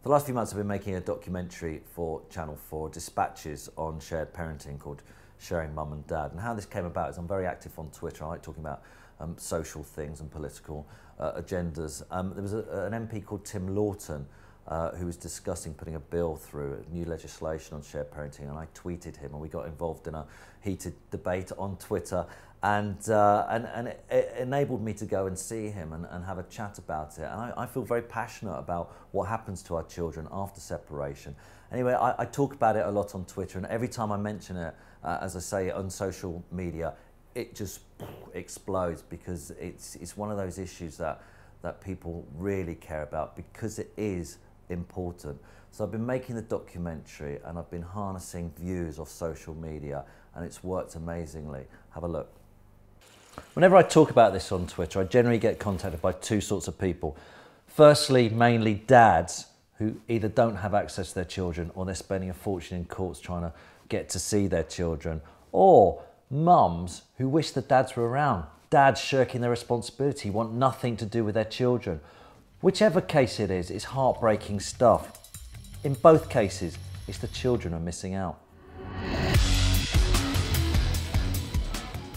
For the last few months I've been making a documentary for Channel 4, Dispatches, on shared parenting called Sharing Mum and Dad. And how this came about is I'm very active on Twitter. I like talking about social things and political agendas. There was an MP called Tim Lawton who was discussing putting a bill through, new legislation on shared parenting, and I tweeted him and we got involved in a heated debate on Twitter, and it enabled me to go and see him and have a chat about it. And I feel very passionate about what happens to our children after separation. Anyway, I talk about it a lot on Twitter, and every time I mention it, as I say, on social media, it just explodes, because it's one of those issues that people really care about, because it is important. So I've been making the documentary and I've been harnessing views off social media, and it's worked amazingly. Have a look. Whenever I talk about this on Twitter, I generally get contacted by two sorts of people. Firstly, mainly dads who either don't have access to their children, or they're spending a fortune in courts trying to get to see their children, or mums who wish the dads were around. Dads shirking their responsibility, want nothing to do with their children. Whichever case it is, it's heartbreaking stuff. In both cases, it's the children are missing out.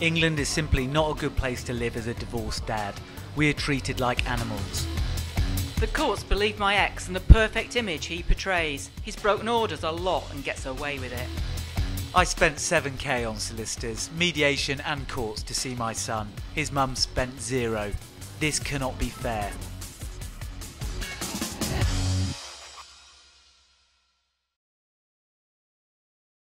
England is simply not a good place to live as a divorced dad. We are treated like animals. The courts believe my ex and the perfect image he portrays. He's broken orders a lot and gets away with it. I spent 7k on solicitors, mediation and courts to see my son. His mum spent 0. This cannot be fair.